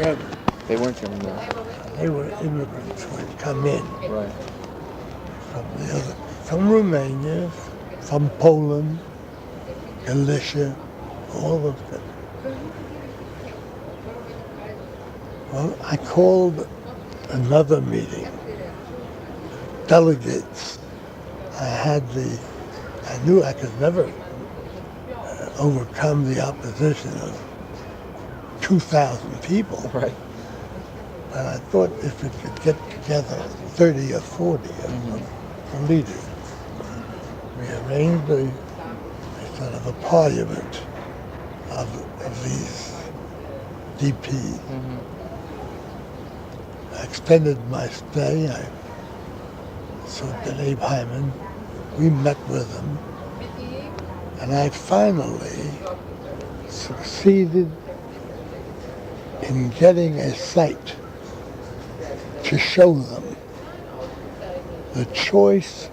German. They weren't German, no. They were immigrants who had come in Right. from Romania, from Poland, Galicia, all of them. Well, I called another meeting. Delegates. I knew I could never overcome the opposition of 2,000 people. Right. But I thought if we could get together 30 or 40 of the leaders, we arranged a sort of a parliament of these DPs. Mm-hmm. I extended my stay. I saw Abe Hyman. We met with him. And I finally succeeded in getting a site to show them the choice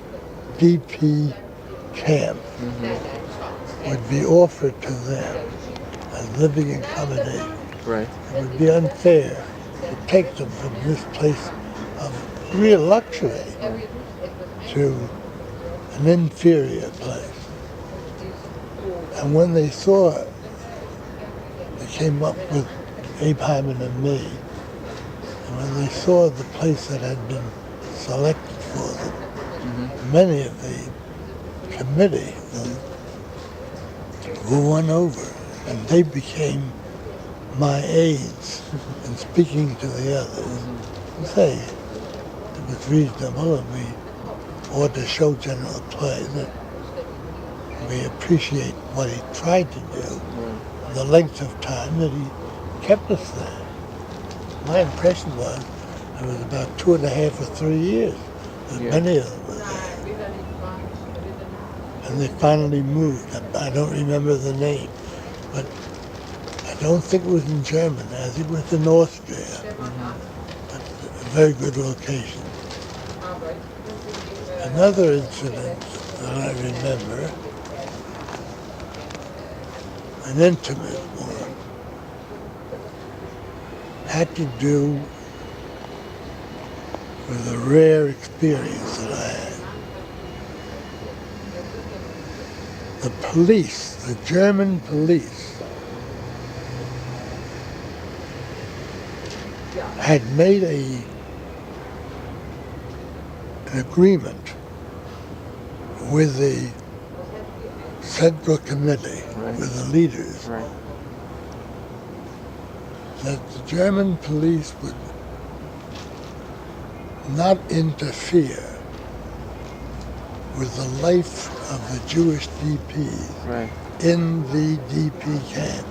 DP camp would be offered to them as living accommodation. Right. It would be unfair to take them from this place of real luxury to an inferior place. And when they saw it, they came up with Abe Hyman and me. And when they saw the place that had been selected for them, many of the committee were won over, and they became my aides in speaking to the others. And say it was reasonable, and we ought to show General Clay that we appreciate what he tried to do, the length of time that he kept us there. My impression was it was about 2.5 or 3 years that many of them were there. And they finally moved. I don't remember the name, but I don't think it was in Germany. I think it was in Austria. But a very good location. Another incident that I remember, an intimate one, had to do with a rare experience that I had. The police, the German police, had made an agreement with the Central Committee, with the leaders, that the German police would not interfere with the life of the Jewish DPs in the DP camp.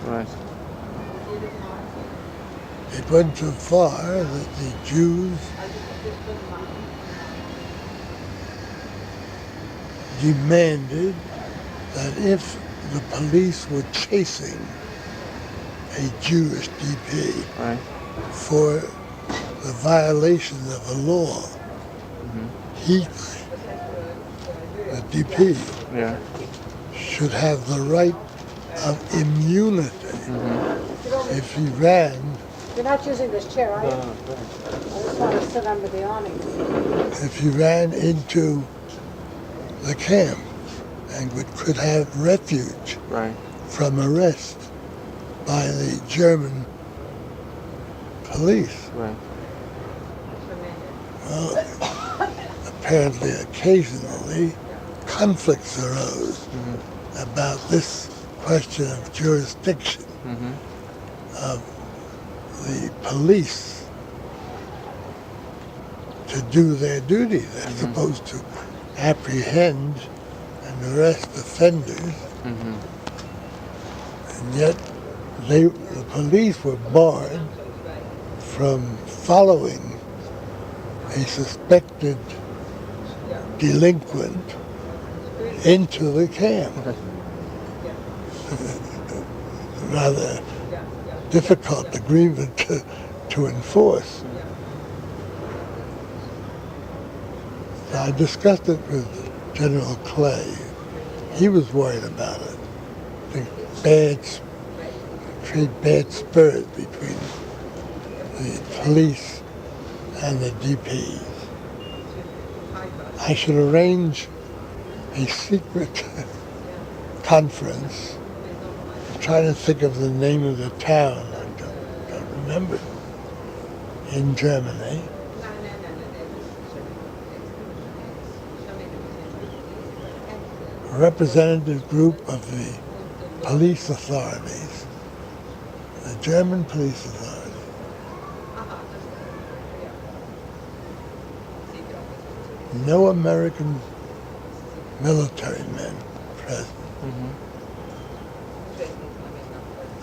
It went so far that the Jews demanded that if the police were chasing a Jewish DP for the violation of a law, the DP, should have the right of immunity if he ran. You're not using this chair, are you? No. I just want to sit under the awning. If he ran into the camp and could have refuge from arrest by the German police. Well, apparently, occasionally, conflicts arose about this question of jurisdiction of the police to do their duty. They're supposed to apprehend and arrest offenders, and yet the police were barred from following a suspected delinquent into the camp. Rather difficult agreement to enforce. I discussed it with General Clay. He was worried about it. I think create bad spirit between the police and the DPs. I should arrange a secret conference. I'm trying to think of the name of the town. I don't remember. In Germany. A representative group of the police authorities, the German police authorities, no American military men present. Mm-hmm.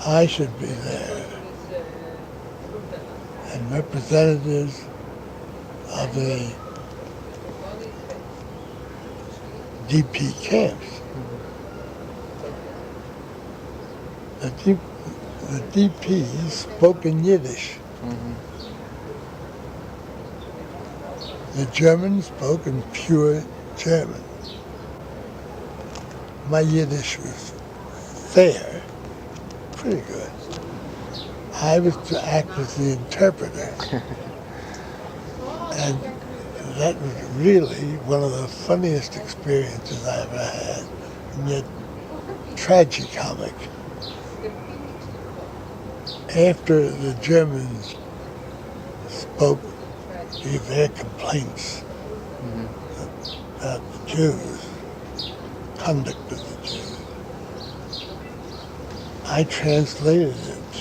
I should be there, and representatives of the DP camps. The DPs spoke in Yiddish. Mm-hmm. The Germans spoke in pure German. My Yiddish was fair, pretty good. I was to act as the interpreter. And that was really one of the funniest experiences I ever had, and yet tragicomic. After the Germans spoke, gave their complaints about the Jews, conduct of the Jews, I translated it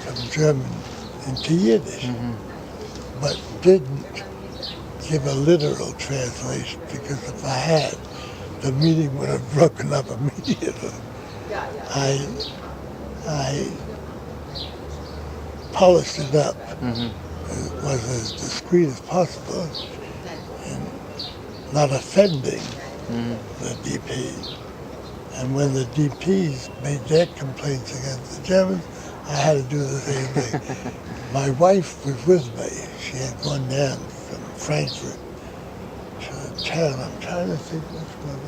from German into Yiddish, but didn't give a literal translation, because if I had, the meeting would have broken up immediately. I polished it up. It was as discreet as possible and not offending the DPs. And when the DPs made their complaints against the Germans, I had to do the same thing. My wife was with me. She had gone down from Frankfurt to the town. I'm trying to think which one.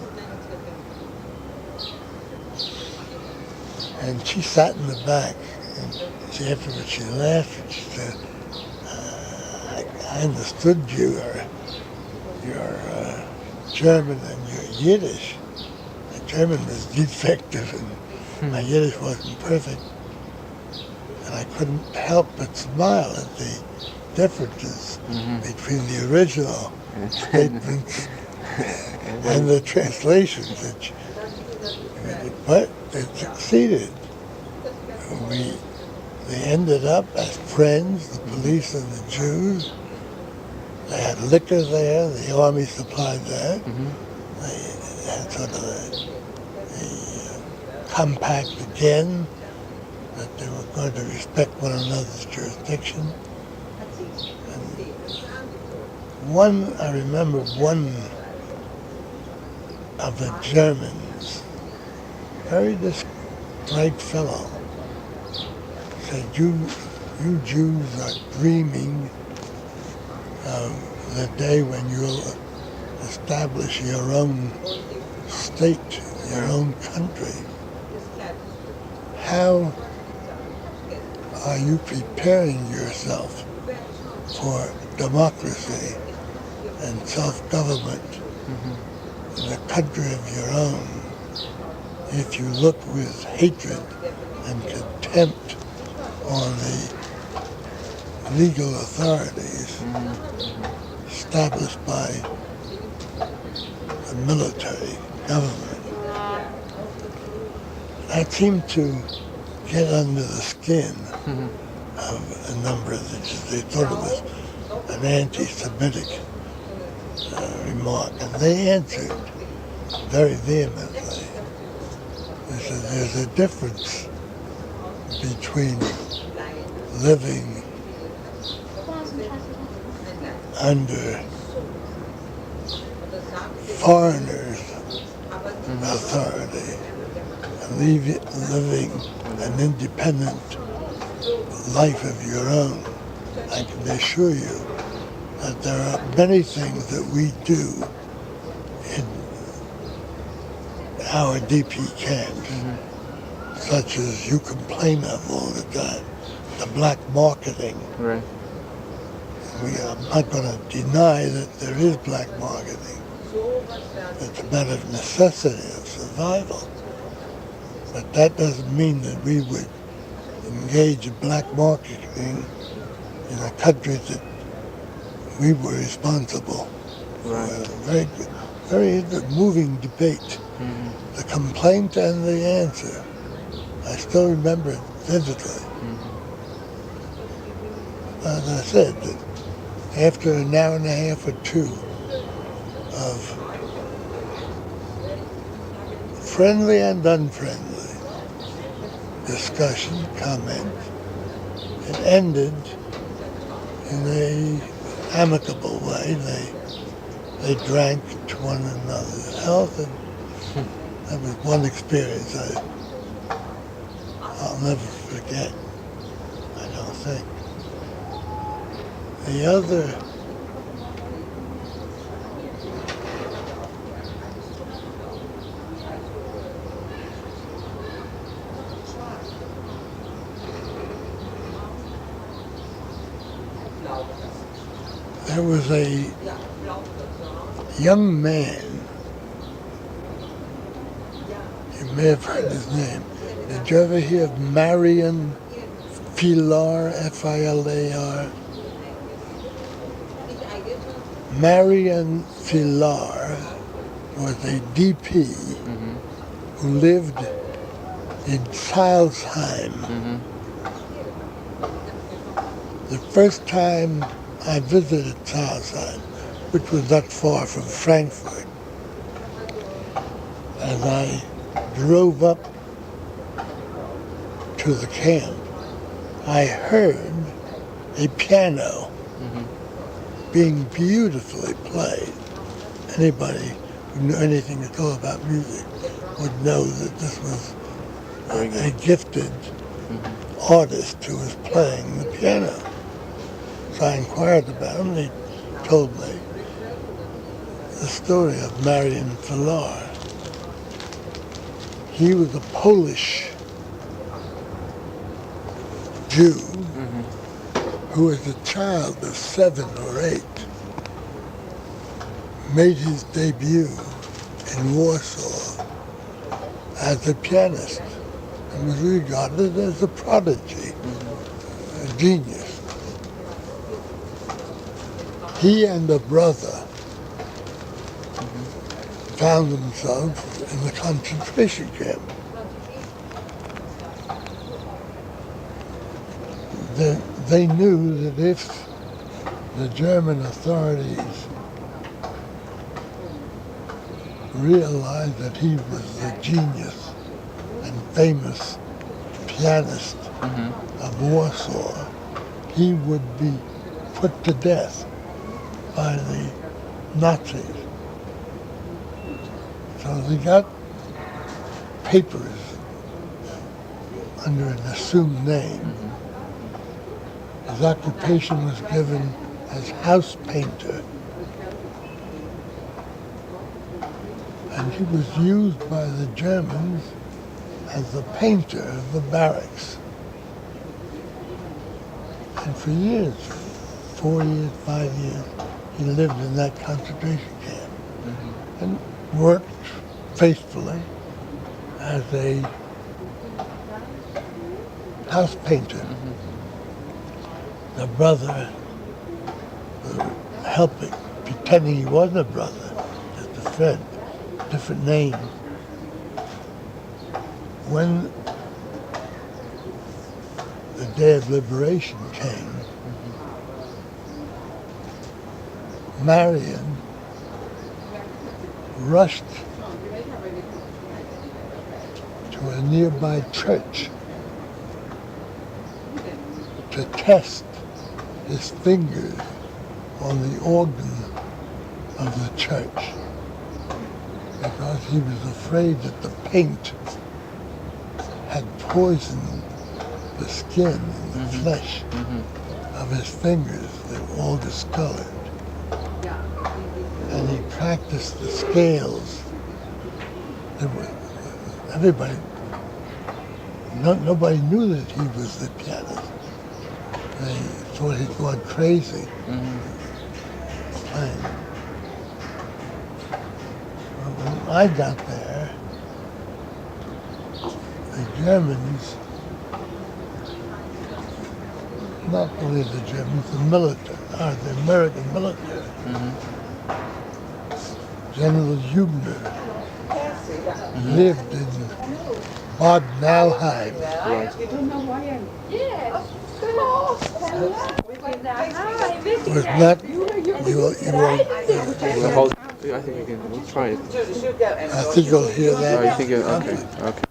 And she sat in the back. And she, afterwards, she laughed and she said, I understood you're German and you're Yiddish. My German was defective and my Yiddish wasn't perfect. And I couldn't help but smile at the differences between the original statements and the translations. But it succeeded. They ended up as friends, the police and the Jews. They had liquor there, the army supplied that. They had sort of a compact again that they were going to respect one another's jurisdiction. And I remember one of the Germans, very discreet fellow, said, you Jews are dreaming of the day when you'll establish your own state, your own country. How are you preparing yourself for democracy and self-government in a country of your own if you look with hatred and contempt on the legal authorities established by the military government? That seemed to get under the skin of a number of the Jews. They thought it was an anti-Semitic remark, and they answered very vehemently. They said there's a difference between living under foreigners' authority and living an independent life of your own. I can assure you that there are many things that we do in our DP camps, such as you complain of all the time. the black marketing. Right. I'm not going to deny that there is black marketing. It's a matter of necessity, of survival. But that doesn't mean that we would engage in black marketing in a country that we were responsible for. A very moving debate. The complaint and the answer. I still remember it vividly. As I said, that after an hour and a half or two of friendly and unfriendly discussion, comment, it ended in an amicable way. They drank to one another's health, and that was one experience I'll never forget, I don't think. The other there was a young man, you may have heard his name. Did you ever hear of Marian Filar, F-I-L-A-R? Marian Filar was a DP who lived in Salzheim. The first time I visited Salzheim, which was not far from Frankfurt, as I drove up to the camp, I heard a piano being beautifully played. Anybody who knew anything at all about music would know that this was a gifted artist who was playing the piano. So I inquired about him, and he told me the story of Marian Filar. He was a Polish Jew who, as a child of 7 or 8, made his debut in Warsaw as a pianist and was regarded as a prodigy, a genius. He and a brother found themselves in the concentration camp. They knew that if the German authorities realized that he was the genius and famous pianist of Warsaw, he would be put to death by the Nazis. So they got papers under an assumed name. His occupation was given as house painter. And he was used by the Germans as the painter of the barracks. And for years, 4 years, 5 years, he lived in that concentration camp and worked faithfully as a house painter. The brother helping, pretending he wasn't a brother, just a friend, different name. When the day of liberation came, Marian rushed to a nearby church to test his fingers on the organ of the church because he was afraid that the paint had poisoned the skin and the flesh of his fingers. They were all discolored. And he practiced the scales. Everybody, nobody knew that he was the pianist. they thought he'd gone crazy. And when I got there, the Germans, not only the Germans, the military, the American military, General Hubner lived in Bad Nauheim. Was not, you will, I think you can, we'll try it. I think you'll hear that. Oh, you think it, okay, okay.